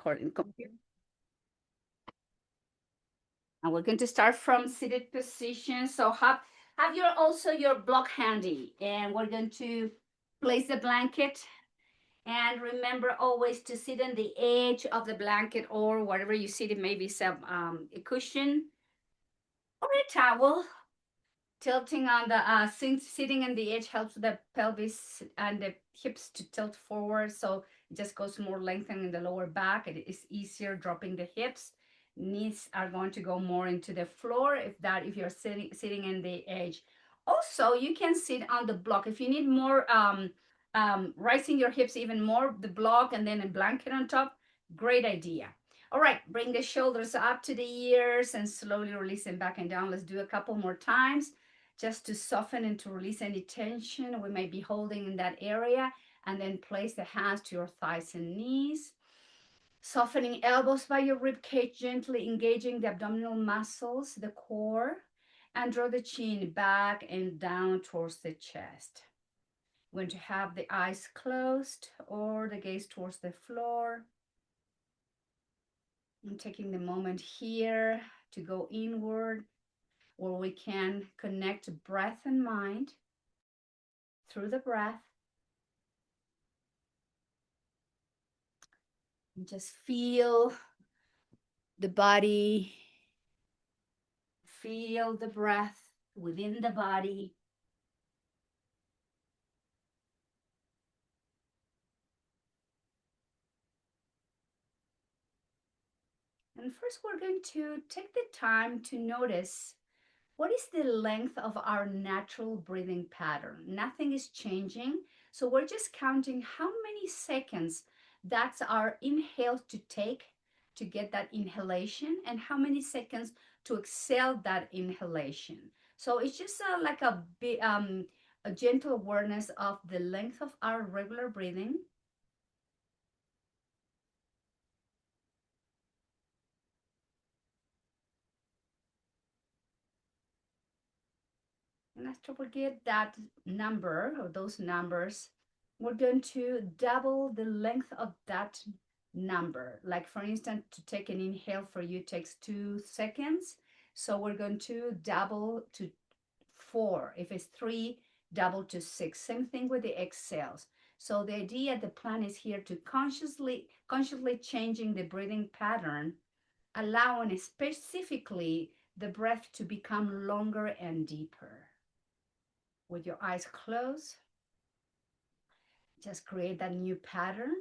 recording computer. And we're going to start from seated position. So have your block handy, and we're going to place the blanket. And remember always to sit on the edge of the blanket or whatever you sit. It may be some a cushion or a towel. Tilting on the sitting on the edge helps the pelvis and the hips to tilt forward, so it just goes more lengthening in the lower back. It is easier dropping the hips. Knees are going to go more into the floor if you're sitting in the edge. Also, you can sit on the block if you need more rising your hips even more. The block and then a blanket on top. Great idea. All right, bring the shoulders up to the ears and slowly release them back and down. Let's do a couple more times just to soften and to release any tension we may be holding in that area. And then place the hands to your thighs and knees. Softening elbows by your rib cage, gently engaging the abdominal muscles, the core, and draw the chin back and down towards the chest. We're going to have the eyes closed or the gaze towards the floor. I'm taking the moment here to go inward, where we can connect breath and mind through the breath. And just feel the body, feel the breath within the body. And first, we're going to take the time to notice what is the length of our natural breathing pattern. Nothing is changing. So we're just counting how many seconds that's our inhale to take to get that inhalation and how many seconds to exhale that inhalation. So it's just like a gentle awareness of the length of our regular breathing. And after we get that number or those numbers, we're going to double the length of that number. Like for instance, to take an inhale for you takes 2 seconds. So we're going to double to 4. If it's 3, double to 6. Same thing with the exhales. So the idea, the plan is here to consciously changing the breathing pattern, allowing specifically the breath to become longer and deeper. With your eyes closed, just create that new pattern.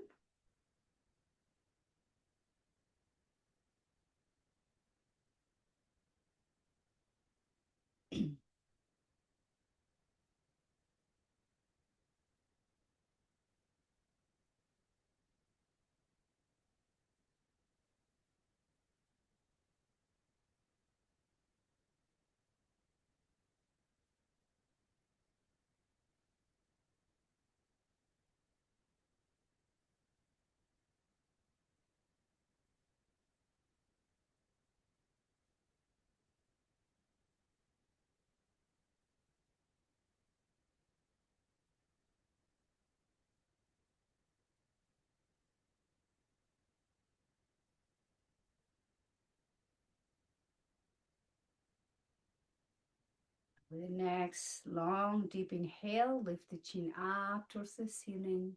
With the next long, deep inhale, lift the chin up towards the ceiling.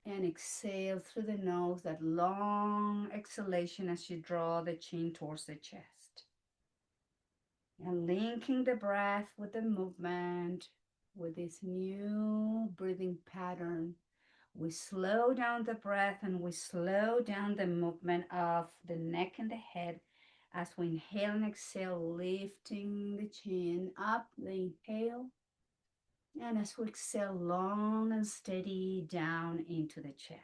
And exhale through the nose, that long exhalation as you draw the chin towards the chest. And linking the breath with the movement, with this new breathing pattern, we slow down the breath and we slow down the movement of the neck and the head as we inhale and exhale, lifting the chin up, the inhale. And as we exhale, long and steady down into the chest.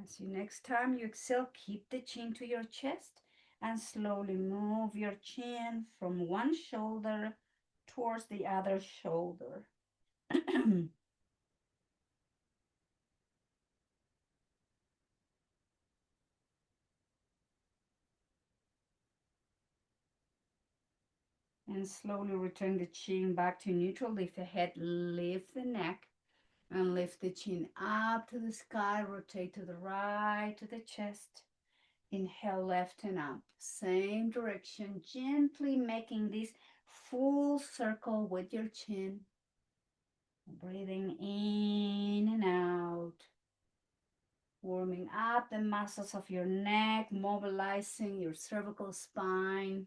As you next time you exhale, keep the chin to your chest And slowly move your chin from one shoulder towards the other shoulder. And slowly return the chin back to neutral. Lift the head, lift the neck, and lift the chin up to the sky. Rotate to the right, to the chest. Inhale, left and up. Same direction, gently making this full circle with your chin. Breathing in and out. Warming up the muscles of your neck, mobilizing your cervical spine.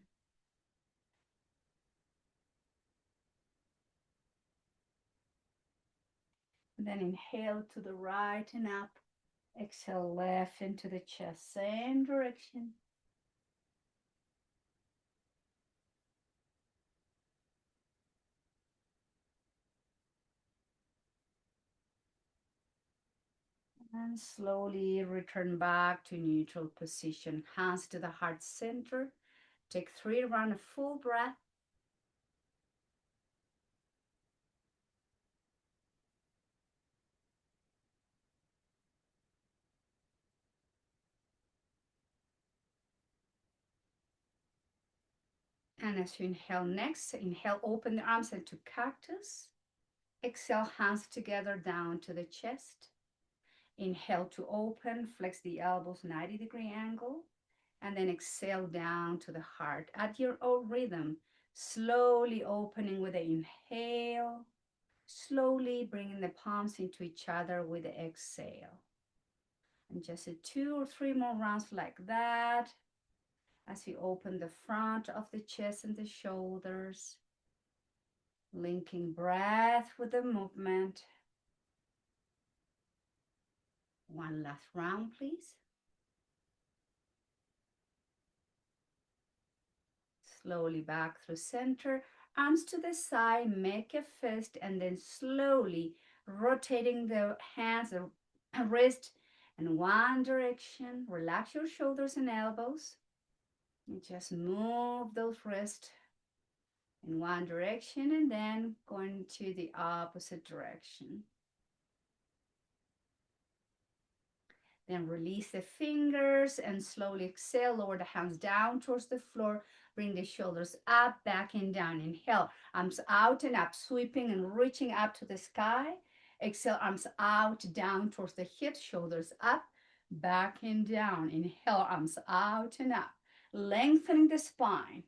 And then inhale to the right and up. Exhale left into the chest, same direction. And slowly return back to neutral position. Hands to the heart center. Take 3 rounds of full breath. And as you inhale next, inhale, open the arms into cactus. Exhale, hands together down to the chest. Inhale to open, flex the elbows 90-degree angle. And then exhale down to the heart at your own rhythm. Slowly opening with the inhale. Slowly bringing the palms into each other with the exhale. And just 2 or 3 more rounds like that. As you open the front of the chest and the shoulders, linking breath with the movement. One last round, please. Slowly back through center, arms to the side, make a fist, and then slowly rotating the hands, the wrist in one direction. Relax your shoulders and elbows. And just move those wrists in one direction and then going to the opposite direction. Then release the fingers and slowly exhale. Lower the hands down towards the floor. Bring the shoulders up, back and down. Inhale, arms out and up, sweeping and reaching up to the sky. Exhale, arms out, down towards the hips, shoulders up, back and down. Inhale, arms out and up, lengthening the spine.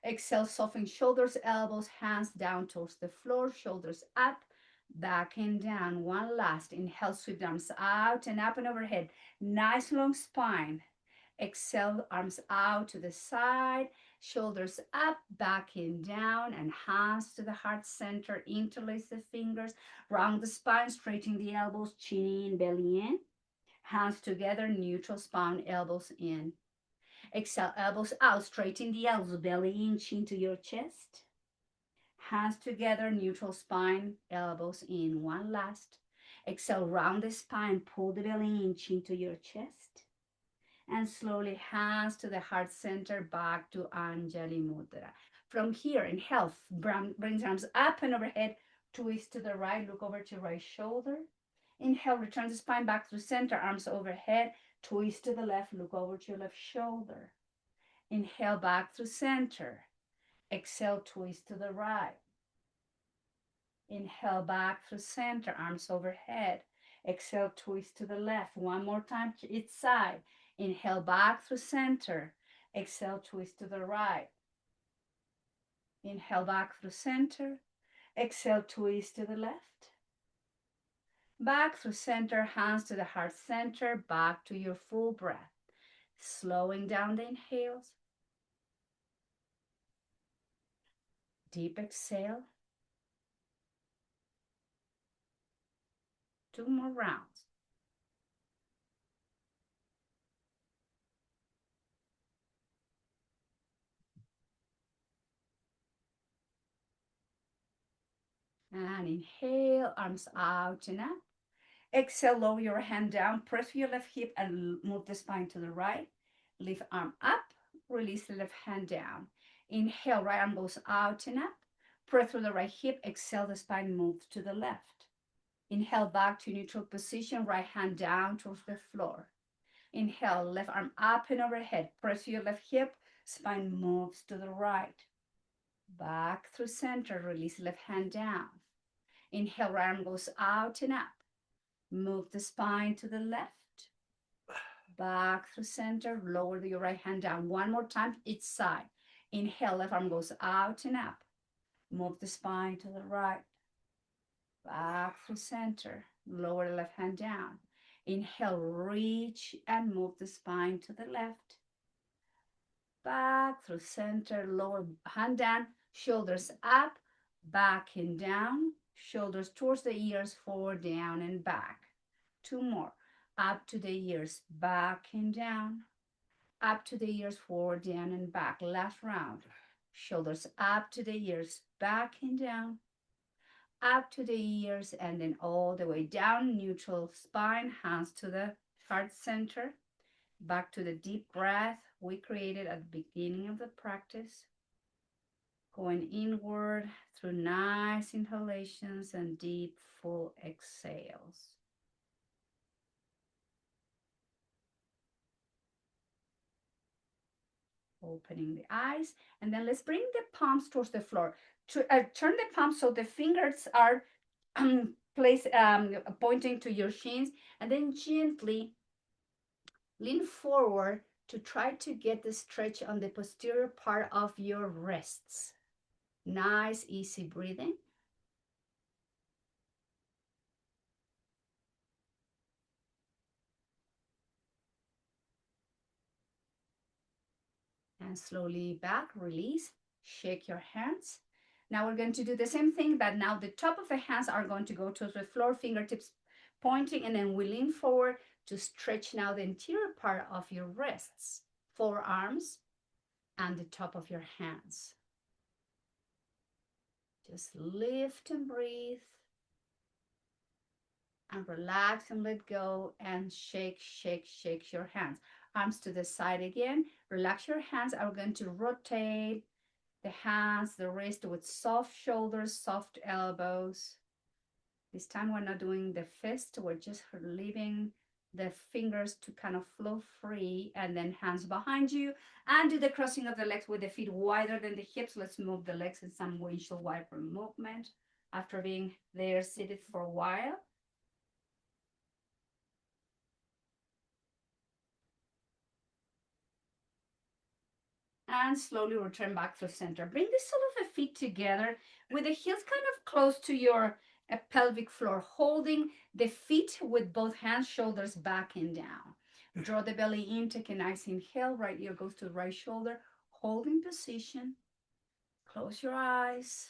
Exhale, soften shoulders, elbows, hands down towards the floor, shoulders up, back and down. One last. Inhale, sweep the arms out and up and overhead. Nice long spine. Exhale, arms out to the side, shoulders up, back and down, and hands to the heart center. Interlace the fingers, round the spine, straighten the elbows, chin in, belly in. Hands together, neutral spine, elbows in. Exhale, elbows out, straighten the elbows, belly in, chin to your chest. Hands together, neutral spine, elbows in. One last. Exhale, round the spine, pull the belly in, chin to your chest. And slowly hands to the heart center, back to Anjali Mudra. From here, inhale, bring arms up and overhead, twist to the right, look over to right shoulder. Inhale, return the spine back to center, arms overhead, twist to the left, look over to your left shoulder. Inhale, back to center. Exhale, twist to the right. Inhale, back through center, arms overhead. Exhale, twist to the left. One more time to each side. Inhale, back through center. Exhale, twist to the right. Inhale, back through center. Exhale, twist to the left. Back through center, hands to the heart center, back to your full breath. Slowing down the inhales. Deep exhale. 2 more rounds. And inhale, arms out and up. Exhale, lower your hand down, press your left hip and move the spine to the right. Lift arm up, release the left hand down. Inhale, right arm goes out and up. Press through the right hip. Exhale, the spine moves to the left. Inhale, back to neutral position, right hand down towards the floor. Inhale, left arm up and overhead. Press your left hip, spine moves to the right. Back through center, release left hand down. Inhale, right arm goes out and up. Move the spine to the left. Back through center, lower your right hand down. One more time, each side. Inhale, left arm goes out and up. Move the spine to the right. Back through center, lower the left hand down. Inhale, reach and move the spine to the left. Back through center, lower hand down, shoulders up, back and down, shoulders towards the ears, forward, down, and back. Two more. Up to the ears, back and down. Up to the ears, forward, down, and back. Last round. Shoulders up to the ears, back and down. Up to the ears, and then all the way down. Neutral spine, hands to the heart center. Back to the deep breath we created at the beginning of the practice. Going inward through nice inhalations and deep, full exhales. Opening the eyes, and then let's bring the palms towards the floor. Turn the palms so the fingers are pointing to your shins, and then gently lean forward to try to get the stretch on the posterior part of your wrists. Nice, easy breathing. And slowly back, release, shake your hands. Now we're going to do the same thing, but now the top of the hands are going to go to the floor, fingertips pointing, and then we lean forward to stretch now the interior part of your wrists, forearms, and the top of your hands. Just lift and breathe, and relax and let go, and shake, shake, shake your hands. Arms to the side again. Relax your hands. I'm going to rotate the hands, the wrist with soft shoulders, soft elbows. This time we're not doing the fist. We're just leaving the fingers to kind of flow free, and then hands behind you, and do the crossing of the legs with the feet wider than the hips. Let's move the legs in some windshield wiper movement after being there seated for a while. And slowly return back to center. Bring the sole of the feet together with the heels kind of close to your pelvic floor, holding the feet with both hands, shoulders back and down. Draw the belly in, take a nice inhale. Right ear goes to the right shoulder. Holding position. Close your eyes.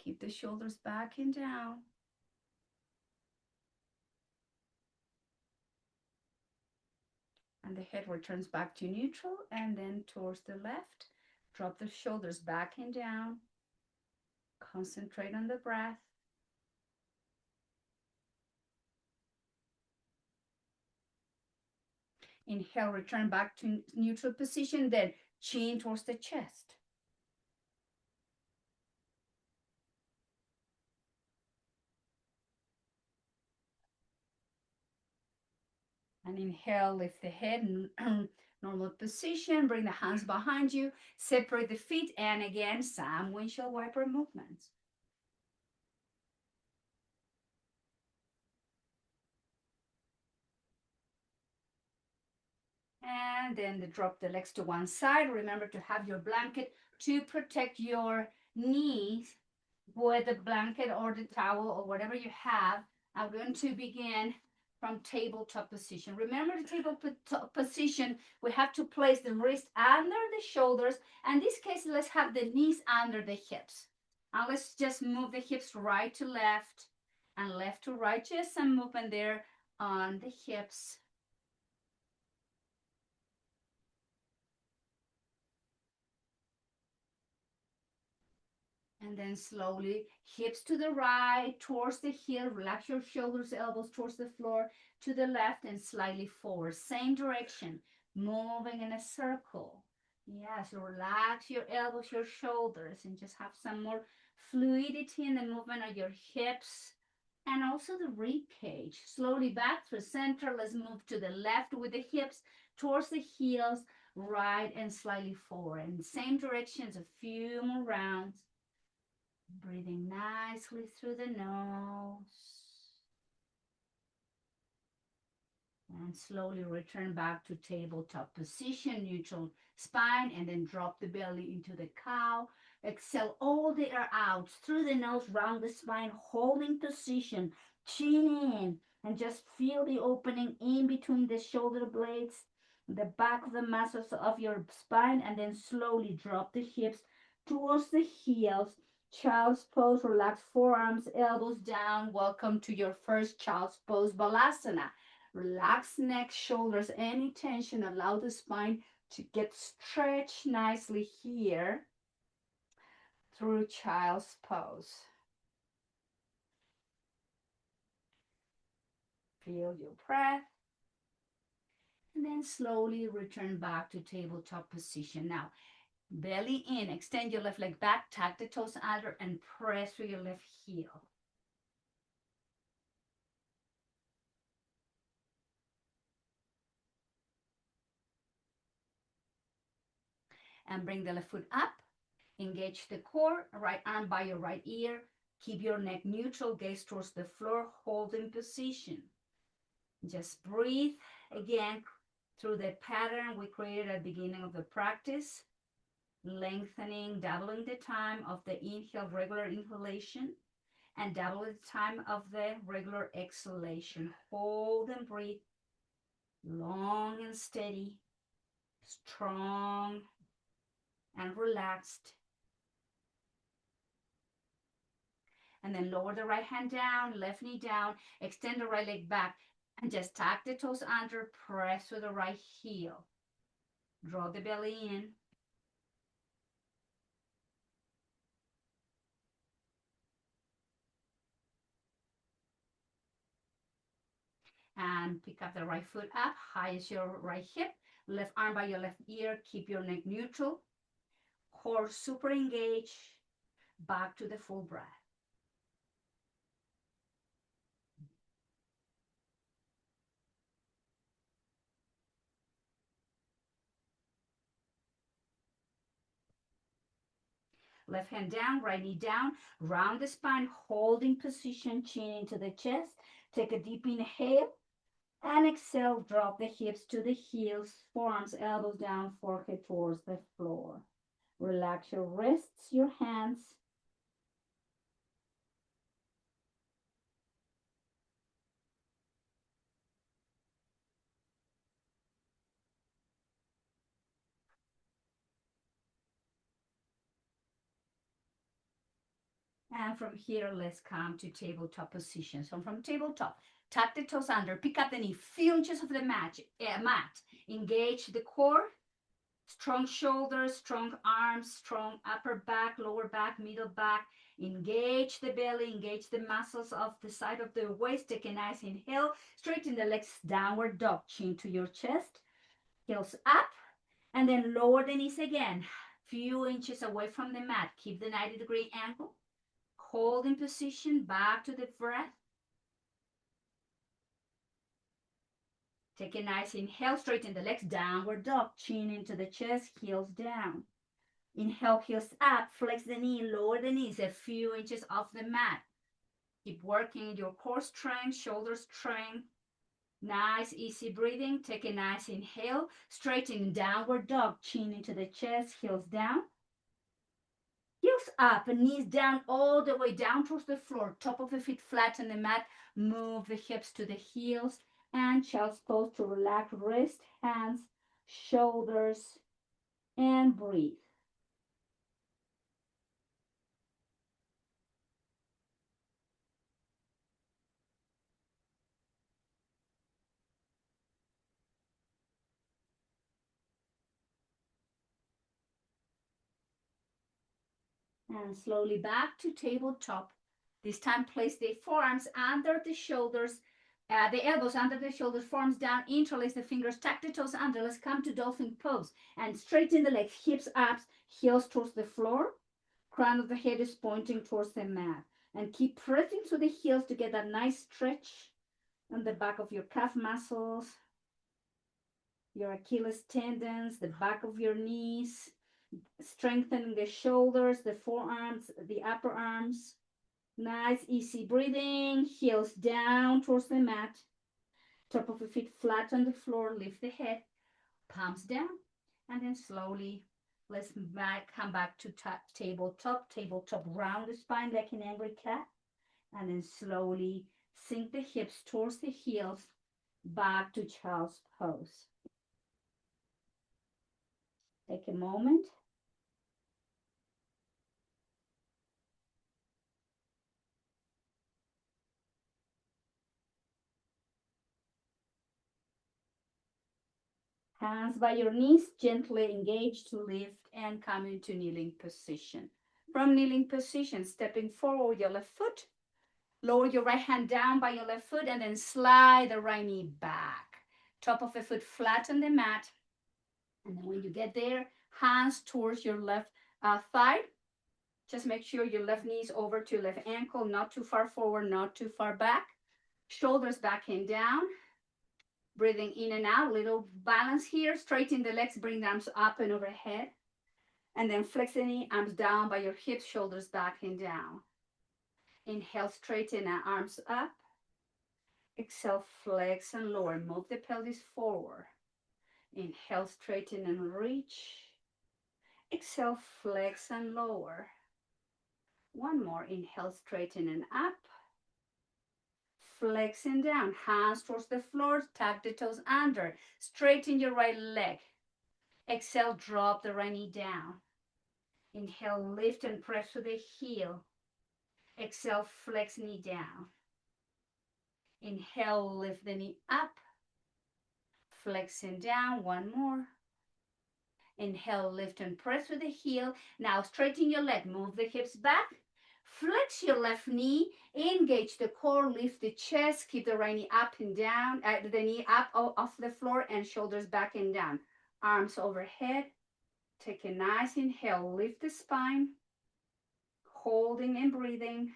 Keep the shoulders back and down. And the head returns back to neutral, and then towards the left. Drop the shoulders back and down. Concentrate on the breath. Inhale, return back to neutral position, then chin towards the chest. And inhale, lift the head, normal position, bring the hands behind you, separate the feet, and again, some windshield wiper movements. And then drop the legs to one side. Remember to have your blanket to protect your knees with the blanket or the towel or whatever you have. I'm going to begin from tabletop position. Remember the tabletop position, we have to place the wrist under the shoulders. And in this case, let's have the knees under the hips. And let's just move the hips right to left and left to right. Just some movement there on the hips. And then slowly, hips to the right, towards the heel. Relax your shoulders, elbows towards the floor, to the left, and slightly forward. Same direction, moving in a circle. Yes, relax your elbows, your shoulders, and just have some more fluidity in the movement of your hips and also the rib cage. Slowly back through center. Let's move to the left with the hips towards the heels, right and slightly forward. In the same directions, a few more rounds. Breathing nicely through the nose. And slowly return back to tabletop position, neutral spine, and then drop the belly into the cow. Exhale all the air out through the nose, round the spine, holding position, chin in, and just feel the opening in between the shoulder blades, the back of the muscles of your spine, and then slowly drop the hips towards the heels. Child's pose, relax forearms, elbows down. Welcome to your first child's pose, Balasana. Relax neck, shoulders, any tension. Allow the spine to get stretched nicely here through child's pose. Feel your breath. And then slowly return back to tabletop position. Now, belly in, extend your left leg back, tuck the toes under, and press through your left heel. And bring the left foot up. Engage the core, right arm by your right ear. Keep your neck neutral, gaze towards the floor, holding position. Just breathe again through the pattern we created at the beginning of the practice, lengthening, doubling the time of the inhale, regular inhalation, and double the time of the regular exhalation. Hold and breathe, long and steady, strong and relaxed. And then lower the right hand down, left knee down, extend the right leg back, and just tuck the toes under, press with the right heel. Draw the belly in. And pick up the right foot up, high as your right hip, left arm by your left ear, keep your neck neutral, core super engaged, back to the full breath. Left hand down, right knee down, round the spine, holding position, chin into the chest. Take a deep inhale and exhale, drop the hips to the heels, forearms, elbows down, forehead towards the floor. Relax your wrists, your hands. And from here, let's come to tabletop position. So from tabletop, tuck the toes under, pick up the knee, few inches of the mat. Engage the core, strong shoulders, strong arms, strong upper back, lower back, middle back. Engage the belly, engage the muscles of the side of the waist. Take a nice inhale, straighten the legs, downward dog, chin to your chest, heels up, and then lower the knees again. Few inches away from the mat. Keep the 90-degree angle. Hold in position, back to the breath. Take a nice inhale, straighten the legs, downward dog, chin into the chest, heels down. Inhale, heels up, flex the knee, lower the knees a few inches off the mat. Keep working your core strength, shoulder strength. Nice, easy breathing. Take a nice inhale, straighten downward dog, chin into the chest, heels down. Heels up, knees down all the way down towards the floor. Top of the feet flat on the mat. Move the hips to the heels and child's pose to relax wrist, hands, shoulders, and breathe. And slowly back to tabletop. This time place the forearms under the shoulders The elbows under the shoulders, forms down, interlace the fingers, tuck the toes under. Let's come to dolphin pose and straighten the legs, hips up, heels towards the floor. Crown of the head is pointing towards the mat. And keep pressing through the heels to get that nice stretch on the back of your calf muscles, your Achilles tendons, the back of your knees, strengthening the shoulders, the forearms, the upper arms. Nice, easy breathing. Heels down towards the mat. Top of the feet flat on the floor. Lift the head. Palms down. And then slowly, let's come back to tabletop. Round the spine like an angry cat. And then slowly sink the hips towards the heels. Back to child's pose. Take a moment. Hands by your knees, gently engage to lift and come into kneeling position. From kneeling position, stepping forward your left foot, lower your right hand down by your left foot and then slide the right knee back. Top of the foot flat on the mat. And then when you get there, hands towards your left thigh. Just make sure your left knee is over to your left ankle, not too far forward, not too far back. Shoulders back and down. Breathing in and out, little balance here. Straighten the legs, bring the arms up and overhead. And then flex the knee, arms down by your hips, shoulders back and down. Inhale, straighten and arms up. Exhale, flex and lower. Move the pelvis forward. Inhale, straighten and reach. Exhale, flex and lower. One more. Inhale, straighten and up. Flex and down. Hands towards the floor. Tuck the toes under. Straighten your right leg. Exhale, drop the right knee down. Inhale, lift and press to the heel. Exhale, flex knee down. Inhale, lift the knee up. Flex and down. One more. Inhale, lift and press with the heel. Now straighten your leg. Move the hips back. Flex your left knee. Engage the core. Lift the chest. Keep the right knee up and down. The knee up off the floor and shoulders back and down. Arms overhead. Take a nice inhale. Lift the spine. Holding and breathing.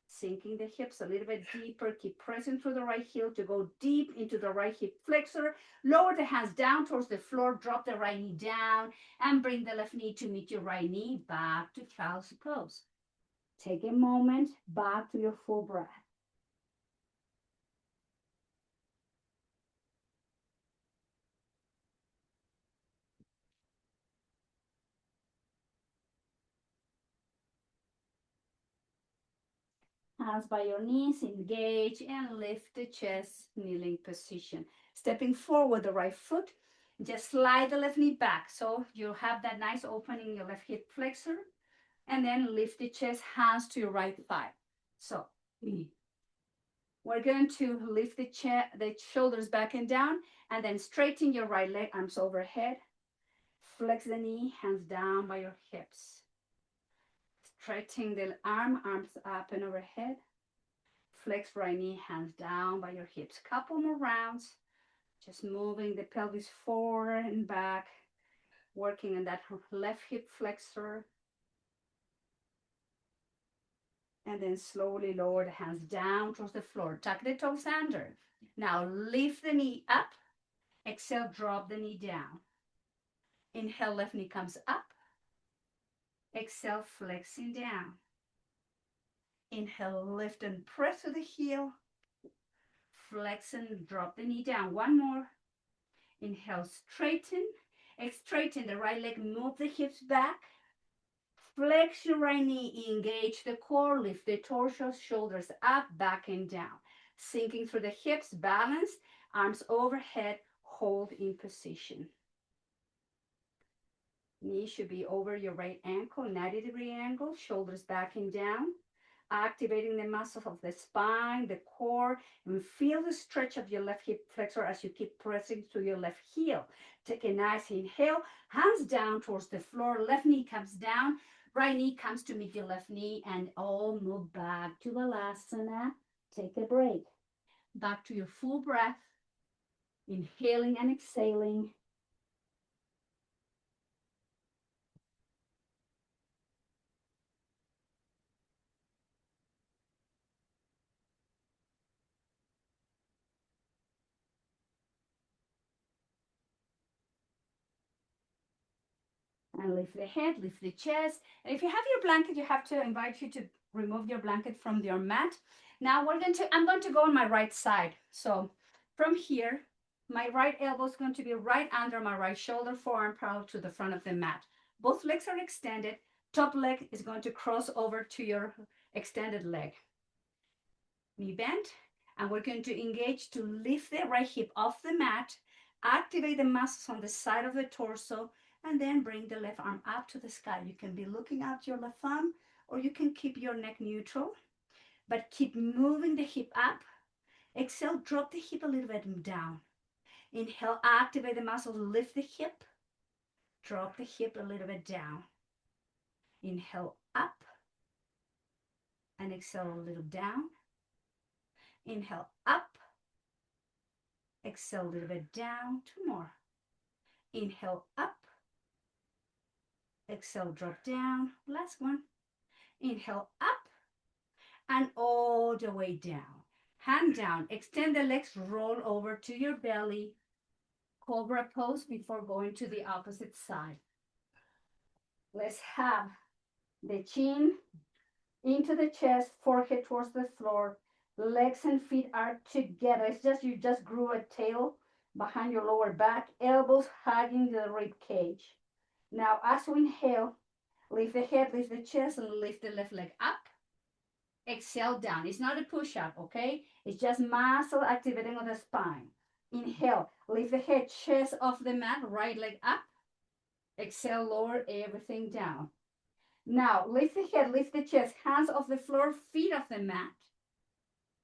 Sinking the hips a little bit deeper. Keep pressing through the right heel to go deep into the right hip flexor. Lower the hands down towards the floor. Drop the right knee down and bring the left knee to meet your right knee. Back to child's pose. Take a moment. Back to your full breath. Hands by your knees, engage and lift the chest, kneeling position. Stepping forward the right foot, just slide the left knee back. So you have that nice opening in your left hip flexor. And then lift the chest, hands to your right thigh. So we're going to lift the shoulders back and down, and then straighten your right leg, arms overhead. Flex the knee, hands down by your hips. Stretching the arms up and overhead. Flex right knee, hands down by your hips. Couple more rounds. Just moving the pelvis forward and back. Working on that left hip flexor. And then slowly lower the hands down towards the floor. Tuck the toes under. Now lift the knee up. Exhale, drop the knee down. Inhale, left knee comes up. Exhale, flexing down. Inhale, lift and press to the heel. Flex and drop the knee down. One more. Inhale, straighten. Straighten the right leg, move the hips back. Flex your right knee, engage the core, lift the torso, shoulders up, back and down. Sinking through the hips, balance, arms overhead, hold in position. Knee should be over your right ankle, 90-degree angle, shoulders back and down. Activating the muscles of the spine, the core, and feel the stretch of your left hip flexor as you keep pressing to your left heel. Take a nice inhale, hands down towards the floor, left knee comes down, right knee comes to meet your left knee, and all move back to Balasana. Take a break. back to your full breath, inhaling and exhaling. And lift the head, lift the chest. And if you have your blanket, you have to invite you to remove your blanket from your mat. Now I'm going to go on my right side. So from here, my right elbow is going to be right under my right shoulder, forearm parallel to the front of the mat. Both legs are extended. Top leg is going to cross over to your extended leg. Knee bend, and we're going to engage to lift the right hip off the mat, activate the muscles on the side of the torso, and then bring the left arm up to the sky. You can be looking out your left thumb, or you can keep your neck neutral, but keep moving the hip up. Exhale, drop the hip a little bit down. Inhale, activate the muscles, lift the hip, drop the hip a little bit down. Inhale up, and exhale a little down. Inhale up, exhale a little bit down. Two more. Inhale up, exhale, drop down. Last one. Inhale up and all the way down. Hand down, extend the legs, roll over to your belly. Cobra pose before going to the opposite side. Let's have the chin into the chest, forehead towards the floor. Legs and feet are together. It's just you just grew a tail behind your lower back, elbows hugging the rib cage. Now, as we inhale, lift the head, lift the chest, and lift the left leg up. Exhale down. It's not a push-up, okay? It's just muscle activating on the spine. Inhale, lift the head, chest off the mat, right leg up. Exhale, lower everything down. Now, lift the head, lift the chest, hands off the floor, feet off the mat.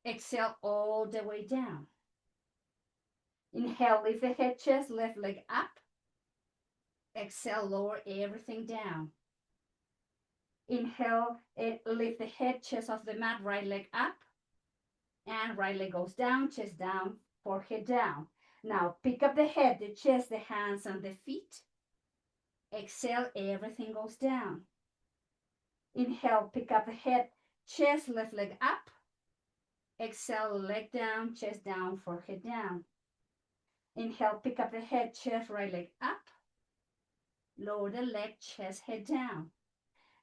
Exhale all the way down. Inhale, lift the head, chest, left leg up. Exhale, lower everything down. Inhale, lift the head, chest off the mat, right leg up. And right leg goes down, chest down, forehead down. Now, pick up the head, the chest, the hands, and the feet. Exhale, everything goes down. Inhale, pick up the head, chest, left leg up. Exhale, leg down, chest down, forehead down. Inhale, pick up the head, chest, right leg up. Lower the leg, chest, head down.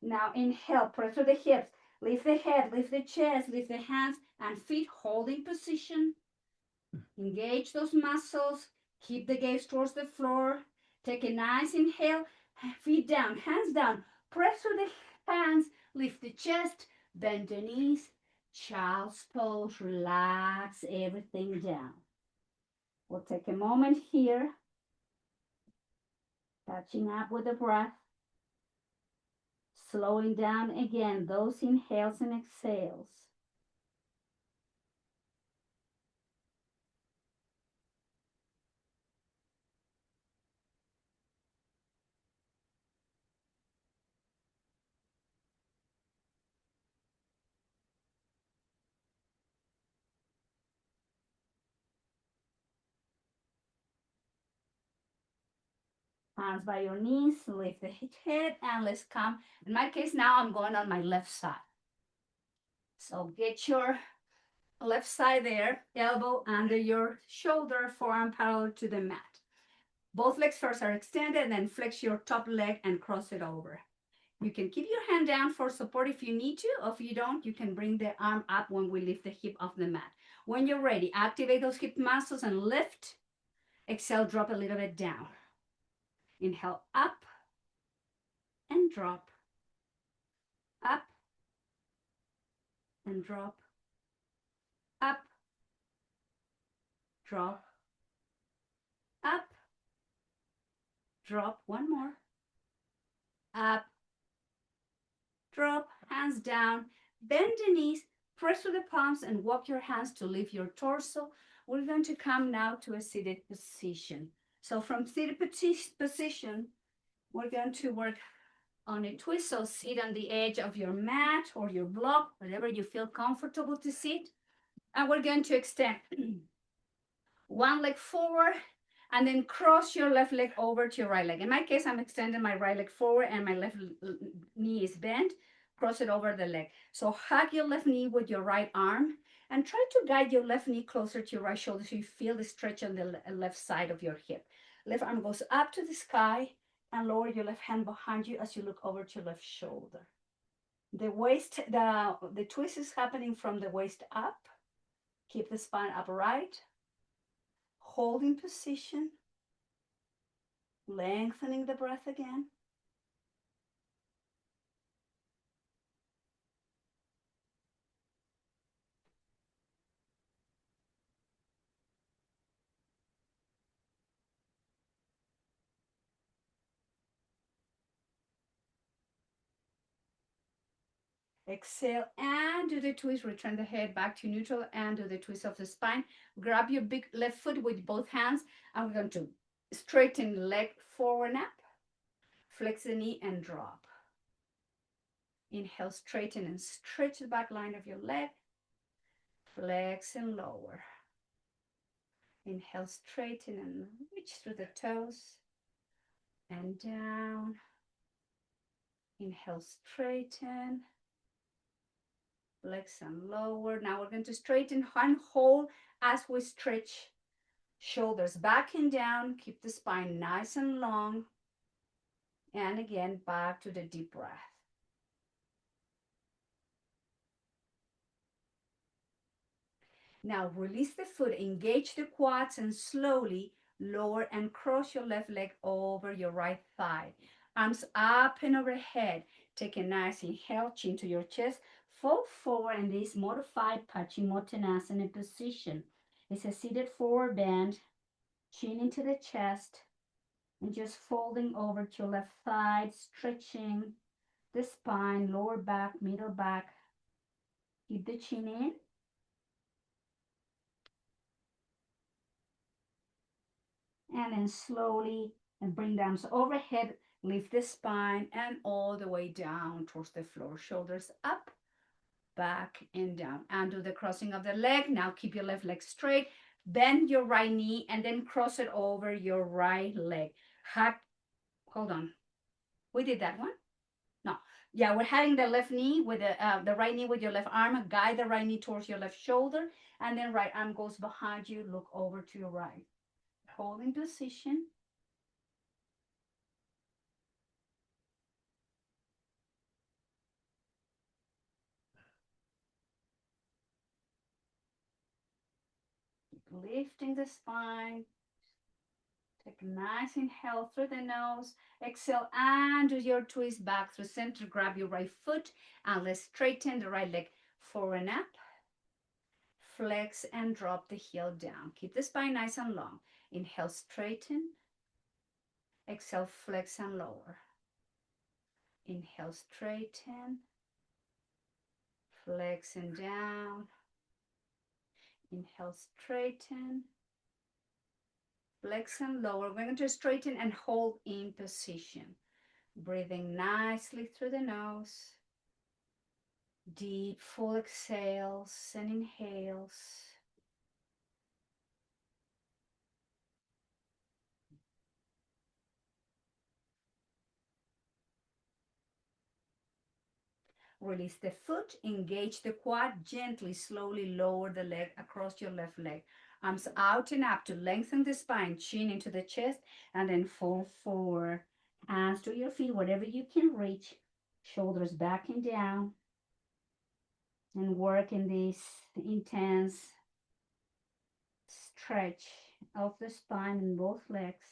Now inhale, press through the hips. Lift the head, lift the chest, lift the hands and feet, holding position. Engage those muscles. Keep the gaze towards the floor. Take a nice inhale, feet down, hands down. Press through the hands, lift the chest, bend the knees. Child's pose, relax everything down. We'll take a moment here, catching up with the breath. Slowing down again, those inhales and exhales. Hands by your knees, lift the head, and let's come. In my case, now I'm going on my left side. So get your left side there, elbow under your shoulder, forearm parallel to the mat. Both legs first are extended, then flex your top leg and cross it over. You can keep your hand down for support if you need to, or if you don't, you can bring the arm up when we lift the hip off the mat. When you're ready, activate those hip muscles and lift. Exhale, drop a little bit down. Inhale, up and drop. Up and drop. Up, drop. Up, drop. One more. Up, drop, hands down. Bend the knees, press through the palms and walk your hands to lift your torso. We're going to come now to a seated position. So from seated position, we're going to work on a twist. So sit on the edge of your mat or your block, wherever you feel comfortable to sit. And we're going to extend one leg forward and then cross your left leg over to your right leg. In my case, I'm extending my right leg forward and my left knee is bent. Cross it over the leg. So hug your left knee with your right arm and try to guide your left knee closer to your right shoulder so you feel the stretch on the left side of your hip. Left arm goes up to the sky and lower your left hand behind you as you look over to your left shoulder. The waist, the twist is happening from the waist up. Keep the spine upright. Holding position. Lengthening the breath again. Exhale and do the twist. Return the head back to neutral and do the twist of the spine. Grab your big left foot with both hands and we're going to straighten the leg forward up. Flex the knee and drop. Inhale, straighten and stretch the back line of your leg. Flex and lower. Inhale, straighten and reach through the toes and down. Inhale, straighten. Flex and lower. Now we're going to straighten and hold as we stretch shoulders back and down. Keep the spine nice and long. And again, back to the deep breath. Now release the foot, engage the quads and slowly lower and cross your left leg over your right thigh. Arms up and overhead. Take a nice inhale, chin to your chest. Fold forward in this modified Paschimottanasana position. It's a seated forward bend, chin into the chest, and just folding over to your left side, stretching the spine, lower back, middle back. Keep the chin in. And then slowly and bring the arms overhead, lift the spine and all the way down towards the floor. Shoulders up, back and down. And do the crossing of the leg. Now keep your left leg straight. Bend your right knee and then cross it over your right leg. Hold on. We did that one? No. Yeah, we're having the left knee with the right knee with your left arm. Guide the right knee towards your left shoulder. And then right arm goes behind you. Look over to your right. Holding position. Lifting the spine. Take a nice inhale through the nose. Exhale and do your twist back through center. Grab your right foot and let's straighten the right leg forward and up. Flex and drop the heel down. Keep the spine nice and long. Inhale, straighten. Exhale, flex and lower. Inhale, straighten. Flex and down. Inhale, straighten. Flex and lower. We're going to straighten and hold in position. Breathing nicely through the nose. Deep, full exhales and inhales. Release the foot, engage the quad, gently, slowly lower the leg across your left leg. Arms out and up to lengthen the spine, chin into the chest, and then fall forward. Hands to your feet, whatever you can reach. Shoulders back and down. And work in this intense stretch of the spine in both legs.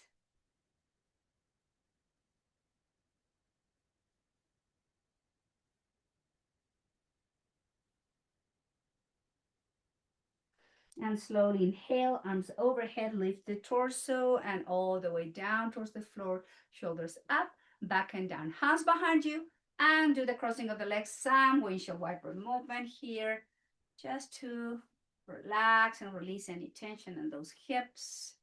And slowly inhale, arms overhead, lift the torso and all the way down towards the floor, shoulders up, back and down. Hands behind you and do the crossing of the legs, some windshield wiper movement here, just to relax and release any tension in those hips.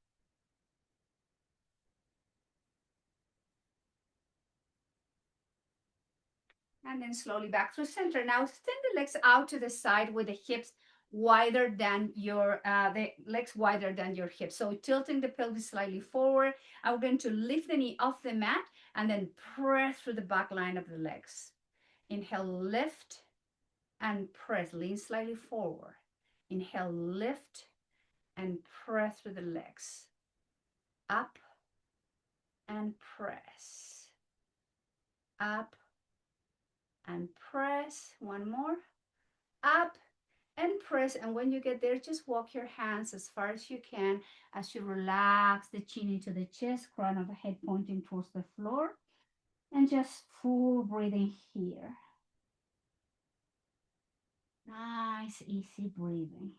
And then slowly back through center. Now extend the legs out to the side with the hips wider than your, the legs wider than your hips. So tilting the pelvis slightly forward. I'm going to lift the knee off the mat and then press through the back line of the legs. Inhale, lift and press, lean slightly forward. Inhale, lift and press through the legs. Up and press. Up and press. One more. Up and press. And when you get there, just walk your hands as far as you can as you relax the chin into the chest, crown of the head pointing towards the floor, and just full breathing here. Nice, easy breathing.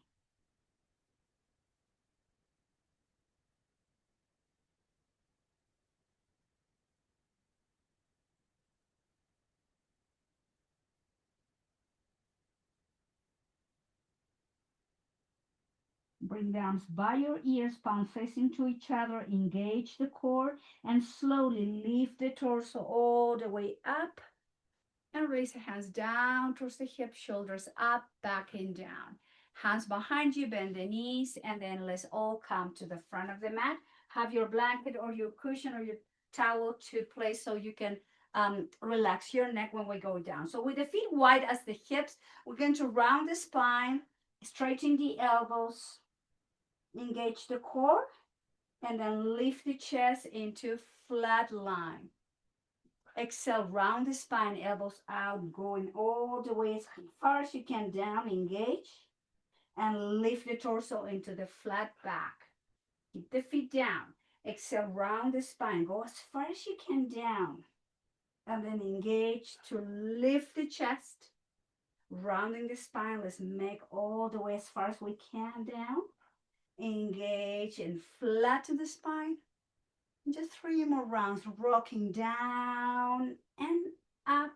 Bring the arms by your ears, palms facing to each other. Engage the core and slowly lift the torso all the way up. And raise the hands down towards the hips, shoulders up, back and down. Hands behind you, bend the knees, and then let's all come to the front of the mat. Have your blanket or your cushion or your towel to place so you can relax your neck when we go down. So with the feet wide as the hips, we're going to round the spine, straighten the elbows, engage the core, and then lift the chest into flat line. Exhale, round the spine, elbows out, going all the way as far as you can down, engage, and lift the torso into the flat back. Keep the feet down. Exhale, round the spine, go as far as you can down, and then engage to lift the chest, rounding the spine. Let's make all the way as far as we can down. Engage and flatten the spine. Just 3 more rounds, rocking down and up.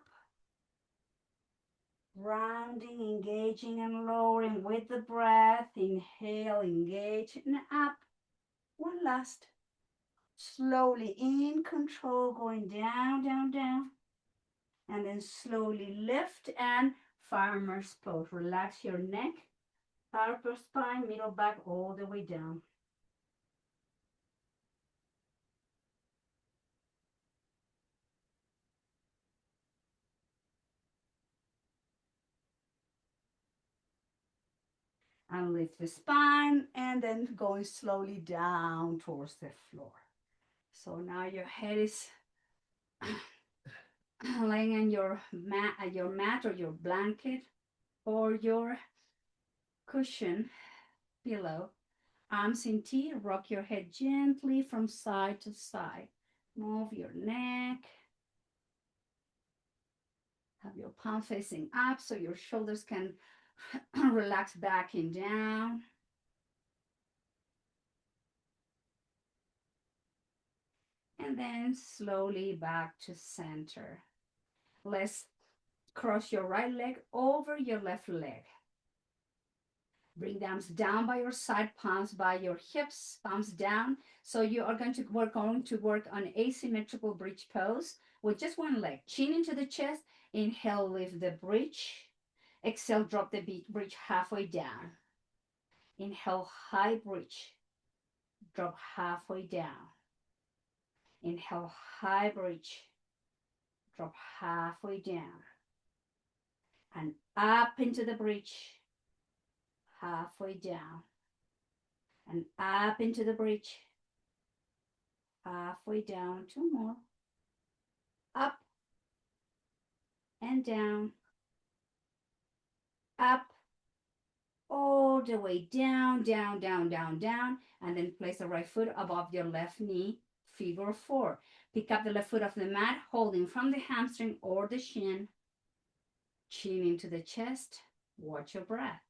Rounding, engaging and lowering with the breath. Inhale, engage and up. One last. Slowly in control, going down, down, down. And then slowly lift and farmer's pose. Relax your neck, upper spine, middle back, all the way down. And lift the spine and then going slowly down towards the floor. So now your head is laying on your mat or your blanket or your cushion pillow. Arms in T, rock your head gently from side to side. Move your neck. Have your palm facing up so your shoulders can relax back and down. And then slowly back to center. Let's cross your right leg over your left leg. Bring the arms down by your side, palms by your hips, palms down. So you are going to work on asymmetrical bridge pose with just one leg. Chin into the chest. Inhale, lift the bridge. Exhale, drop the bridge halfway down. Inhale, high bridge. Drop halfway down. Inhale, high bridge. Drop halfway down. And up into the bridge. Halfway down. And up into the bridge. Halfway down. 2 more. Up and down. Up. All the way down, down, down, down, down. And then place the right foot above your left knee. Figure 4. Pick up the left foot off the mat, holding from the hamstring or the shin. Chin into the chest. Watch your breath.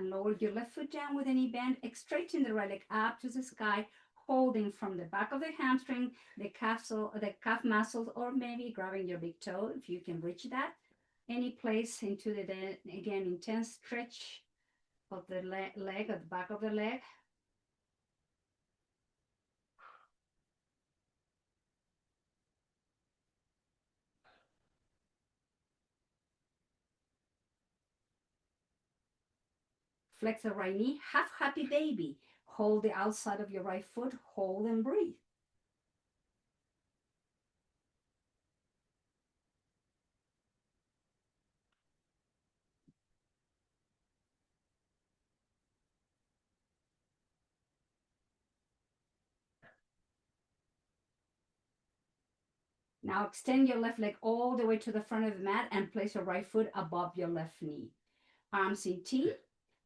and lower your left foot down with a knee bend. Straighten the right leg up to the sky, holding from the back of the hamstring, the calf muscles, or maybe grabbing your big toe if you can reach that. Any place into the, again, intense stretch of the leg, at the back of the leg. Flex the right knee, half happy baby. Hold the outside of your right foot, hold and breathe. Now extend your left leg all the way to the front of the mat and place your right foot above your left knee. Arms in T.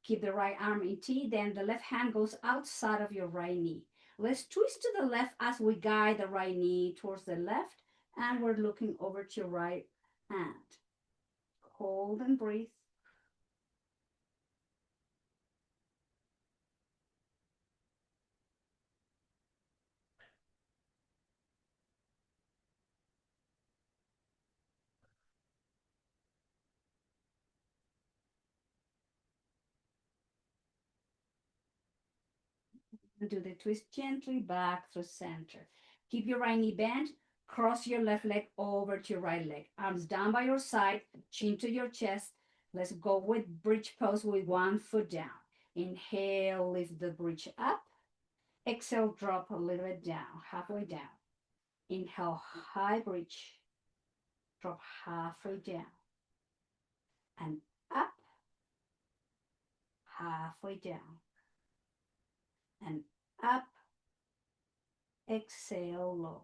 Keep the right arm in T. Then the left hand goes outside of your right knee. Let's twist to the left as we guide the right knee towards the left. And we're looking over to your right hand. Hold and breathe. Do the twist gently back through center. Keep your right knee bent. Cross your left leg over to your right leg. Arms down by your side, chin to your chest. Let's go with bridge pose with one foot down. Inhale, lift the bridge up. Exhale, drop a little bit down, halfway down. Inhale, high bridge. Drop halfway down. And up, halfway down. And up, exhale, lower.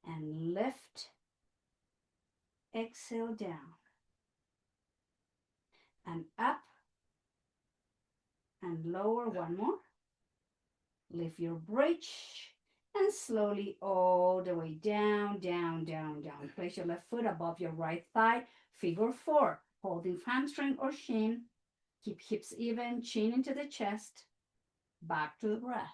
And lift, exhale, down. And up, and lower, one more. Lift your bridge, and slowly all the way down, down, down, down. Place your left foot above your right thigh, figure four, holding hamstring or shin. Keep hips even, chin into the chest. Back to the breath.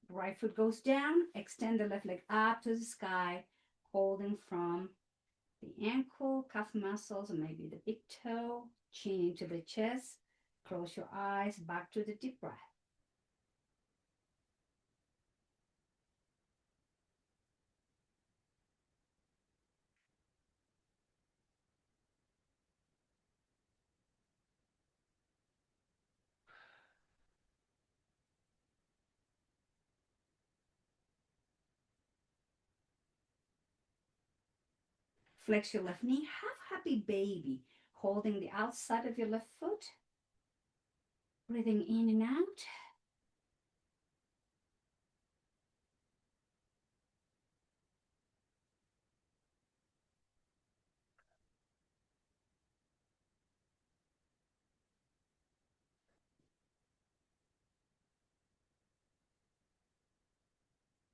Right foot goes down, extend the left leg up to the sky, holding from the ankle, calf muscles, and maybe the big toe, chin into the chest. Close your eyes, back to the deep breath. Flex your left knee, half happy baby, holding the outside of your left foot. Breathing in and out.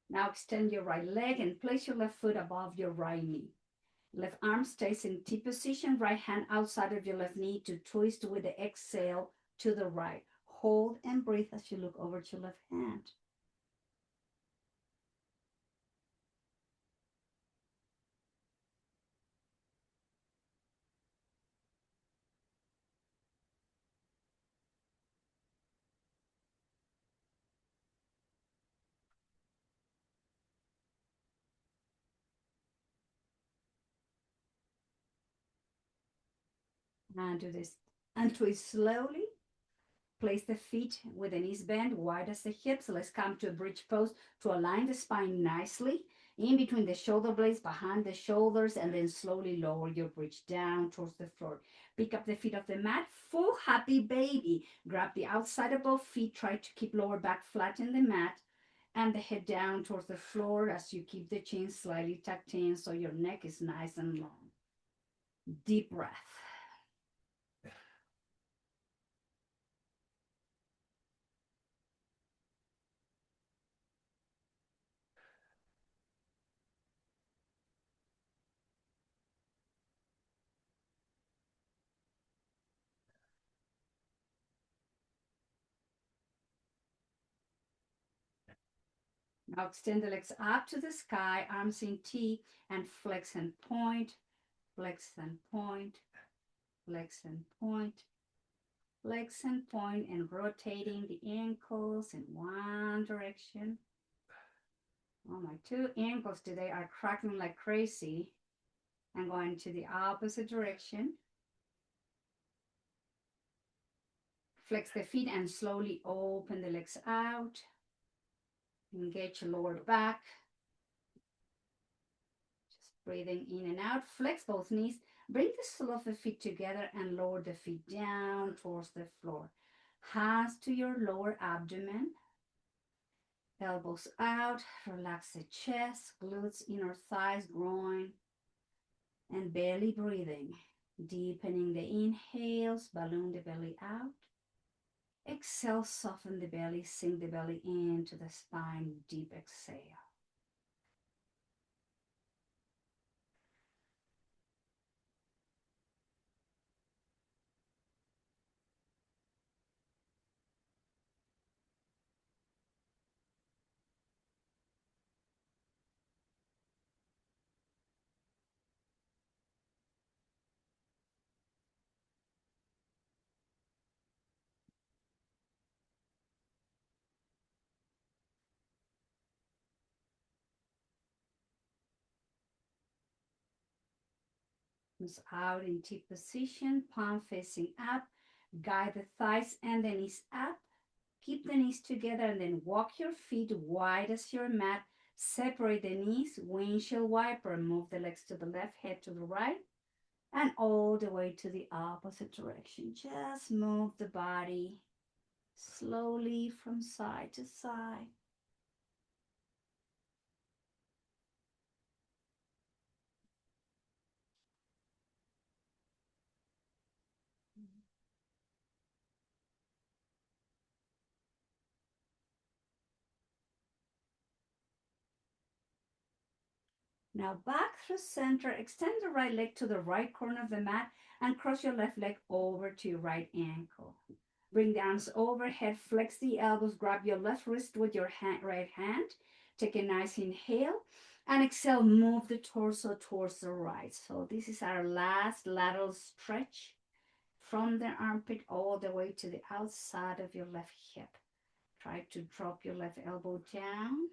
Now extend your right leg and place your left foot above your right knee. Left arm stays in T position, right hand outside of your left knee to twist with the exhale to the right. Hold and breathe as you look over to your left hand. And do this. And twist slowly. Place the feet with the knees bent, wide as the hips. Let's come to a bridge pose to align the spine nicely. in between the shoulder blades, behind the shoulders, and then slowly lower your bridge down towards the floor. Pick up the feet off the mat, full happy baby. Grab the outside of both feet, try to keep lower back flat in the mat, and the head down towards the floor as you keep the chin slightly tucked in so your neck is nice and long. Deep breath. Now extend the legs up to the sky, arms in T, and flex and point, flex and point, flex and point, flex and point, and rotating the ankles in one direction. Oh, my two ankles today are cracking like crazy. And going to the opposite direction. Flex the feet and slowly open the legs out. Engage your lower back. Just breathing in and out. Flex both knees. Bring the sole of the feet together and lower the feet down towards the floor. Hands to your lower abdomen. Elbows out. Relax the chest, glutes, inner thighs, groin, and belly breathing. Deepening the inhales, balloon the belly out. Exhale, soften the belly, sink the belly into the spine, deep exhale. Comes out in T position, palm facing up. Guide the thighs and the knees up. Keep the knees together and then walk your feet wide as your mat. Separate the knees, windshield wiper. Move the legs to the left, head to the right, and all the way to the opposite direction. Just move the body slowly from side to side. Now back through center, extend the right leg to the right corner of the mat and cross your left leg over to your right ankle. Bring the arms overhead, flex the elbows, grab your left wrist with your right hand. Take a nice inhale and exhale, move the torso towards the right. So this is our last lateral stretch from the armpit all the way to the outside of your left hip. Try to drop your left elbow down.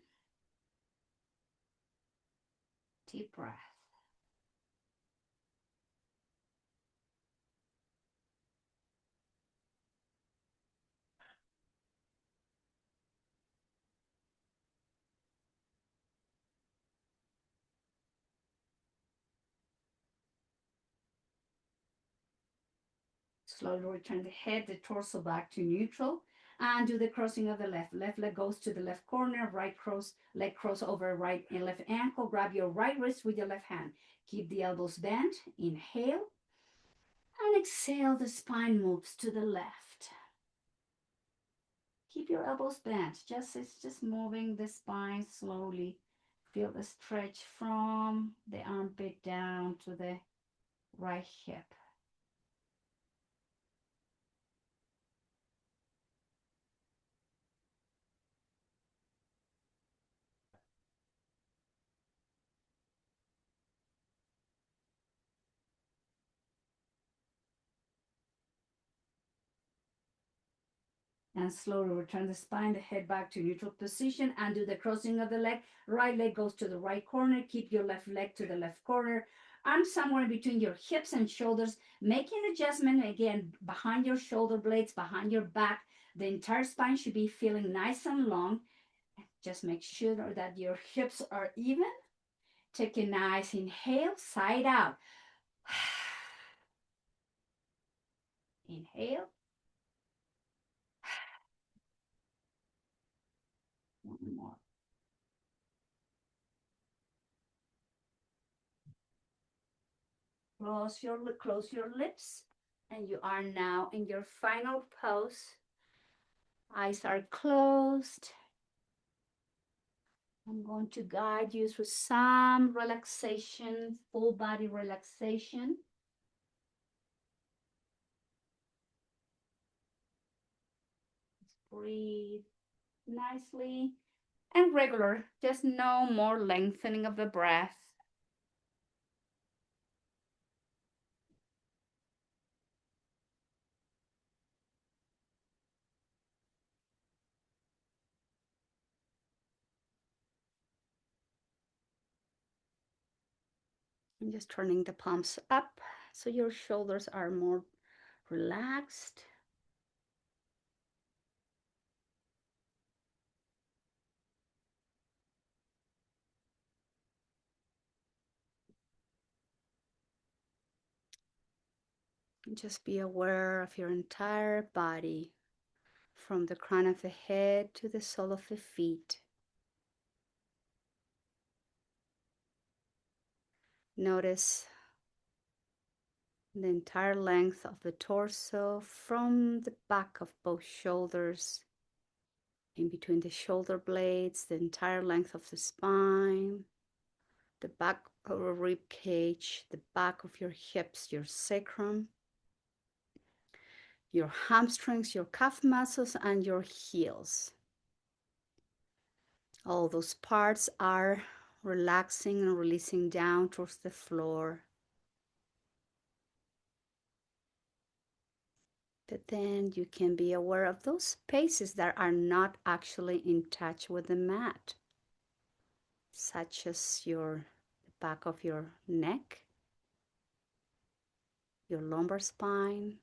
Deep breath. Slowly return the head, the torso back to neutral, and do the crossing of the left. Left leg goes to the left corner, right leg cross over right and left ankle. Grab your right wrist with your left hand. Keep the elbows bent. Inhale. And exhale, the spine moves to the left. Keep your elbows bent. It's just moving the spine slowly. Feel the stretch from the armpit down to the right hip. And slowly return the spine, the head back to neutral position and do the crossing of the leg. Right leg goes to the right corner. Keep your left leg to the left corner. Arms somewhere between your hips and shoulders. Make an adjustment again behind your shoulder blades, behind your back. The entire spine should be feeling nice and long. Just make sure that your hips are even Take a nice inhale, side out. Inhale. One more. Close your lips, and you are now in your final pose. Eyes are closed. I'm going to guide you through some relaxation, full body relaxation. Breathe nicely and regular, just no more lengthening of the breath. And just turning the palms up so your shoulders are more relaxed. And just be aware of your entire body, from the crown of the head to the sole of the feet. Notice the entire length of the torso, from the back of both shoulders, in between the shoulder blades, the entire length of the spine, the back of your rib cage, the back of your hips, your sacrum, your hamstrings, your calf muscles, and your heels. All those parts are relaxing and releasing down towards the floor. But then you can be aware of those spaces that are not actually in touch with the mat, such as the back of your neck, your lumbar spine,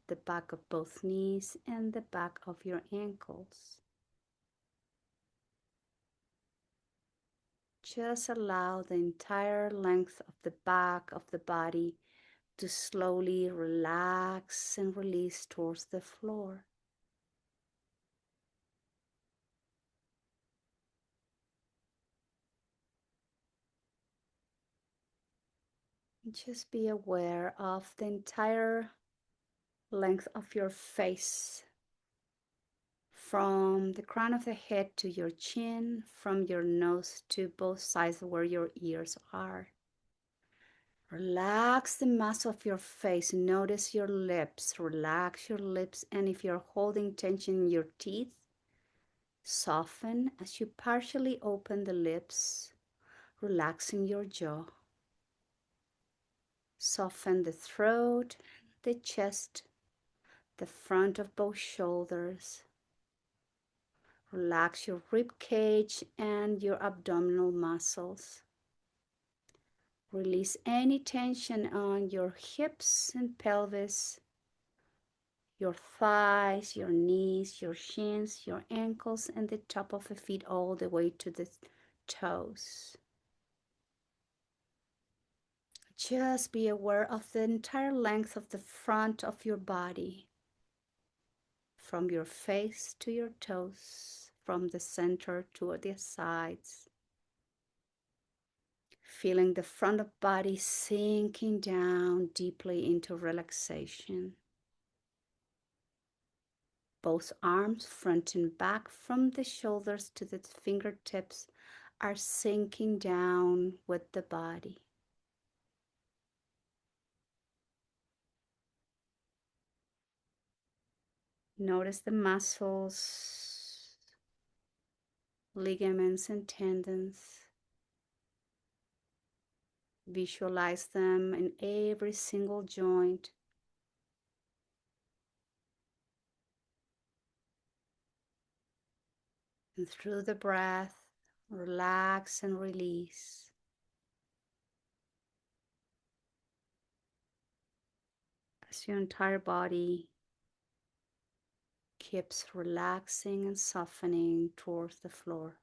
the back of both knees, and the back of your ankles. Just allow the entire length of the back of the body to slowly relax and release towards the floor. Just be aware of the entire length of your face, from the crown of the head to your chin, from your nose to both sides where your ears are. Relax the muscle of your face. Notice your lips. Relax your lips, and if you're holding tension in your teeth, soften as you partially open the lips, relaxing your jaw. Soften the throat, the chest, the front of both shoulders. Relax your rib cage and your abdominal muscles. Release any tension on your hips and pelvis, your thighs, your knees, your shins, your ankles, and the top of the feet all the way to the toes. Just be aware of the entire length of the front of your body, from your face to your toes, from the center to the sides. Feeling the front of body sinking down deeply into relaxation. Both arms, front and back, from the shoulders to the fingertips, are sinking down with the body. Notice the muscles, ligaments, and tendons. Visualize them in every single joint. And through the breath, relax and release. As your entire body keeps relaxing and softening towards the floor.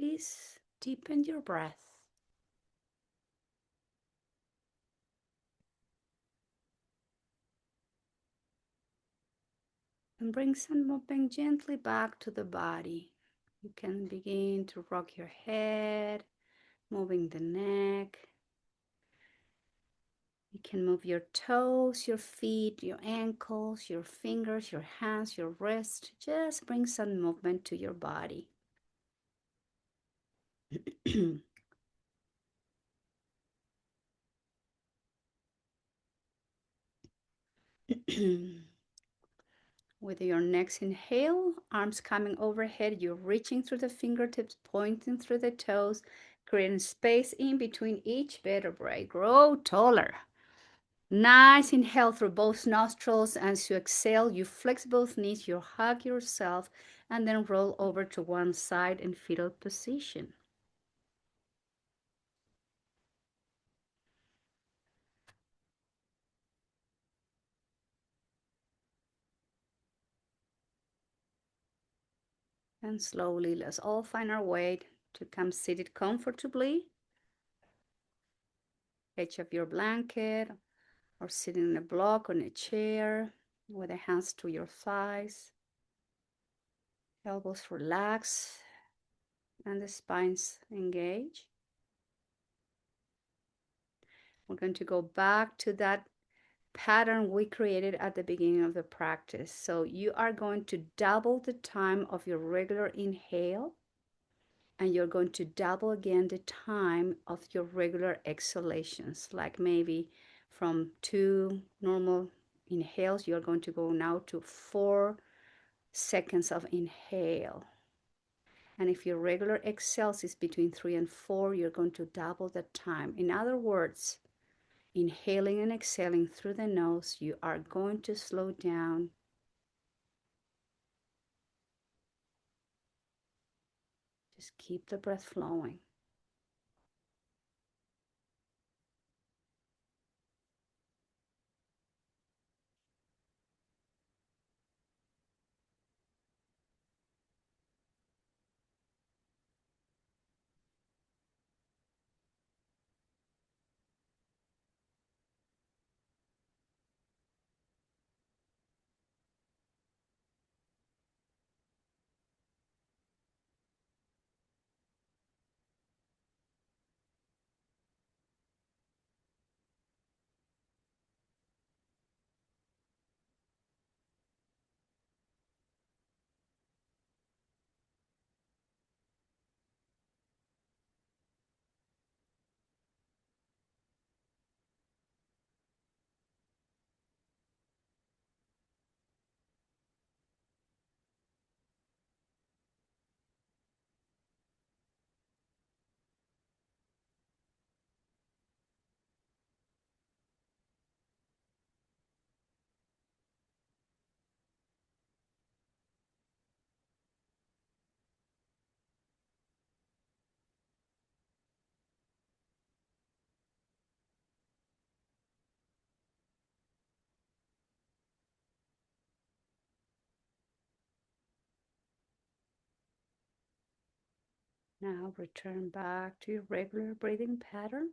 please deepen your breath. And bring some movement gently back to the body. You can begin to rock your head, moving the neck. You can move your toes, your feet, your ankles, your fingers, your hands, your wrists. Just bring some movement to your body. With your next inhale, arms coming overhead, you're reaching through the fingertips, pointing through the toes, creating space in between each vertebrae. Grow taller. Nice inhale through both nostrils. As you exhale, you flex both knees, you hug yourself, and then roll over to one side in fetal position. And slowly, let's all find our way to come seated comfortably. Edge of your blanket, or sitting in a block on a chair with the hands to your thighs. Elbows relax and the spines engage. We're going to go back to that pattern we created at the beginning of the practice. So you are going to double the time of your regular inhale, and you're going to double again the time of your regular exhalations. Like maybe from 2 normal inhales, you're going to go now to 4 seconds of inhale. And if your regular exhales is between 3 and 4, you're going to double the time. In other words, inhaling and exhaling through the nose, you are going to slow down. Just keep the breath flowing. Now return back to your regular breathing pattern.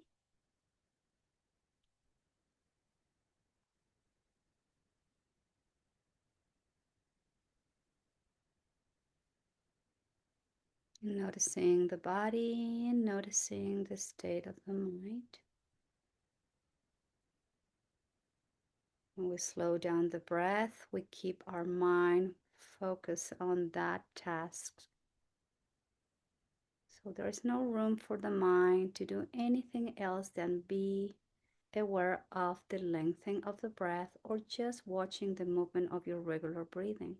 Noticing the body and noticing the state of the mind. When we slow down the breath, we keep our mind focused on that task. So there is no room for the mind to do anything else than be aware of the lengthening of the breath or just watching the movement of your regular breathing.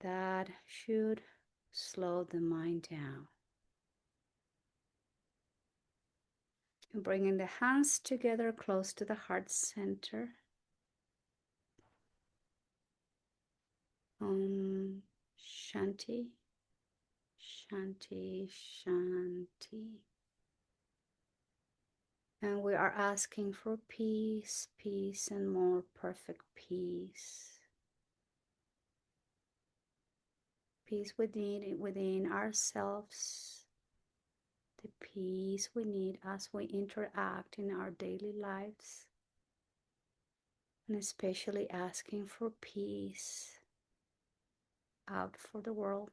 That should slow the mind down. And bringing the hands together close to the heart center. Om Shanti, Shanti, Shanti. And we are asking for peace, peace, and more perfect peace. peace we need within ourselves, the peace we need as we interact in our daily lives, and especially asking for peace out for the world.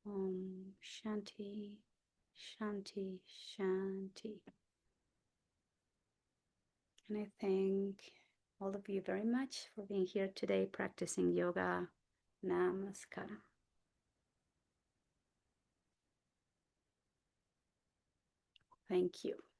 Om Shanti, Shanti, Shanti. And I thank all of you very much for being here today practicing yoga. Namaskar. Thank you.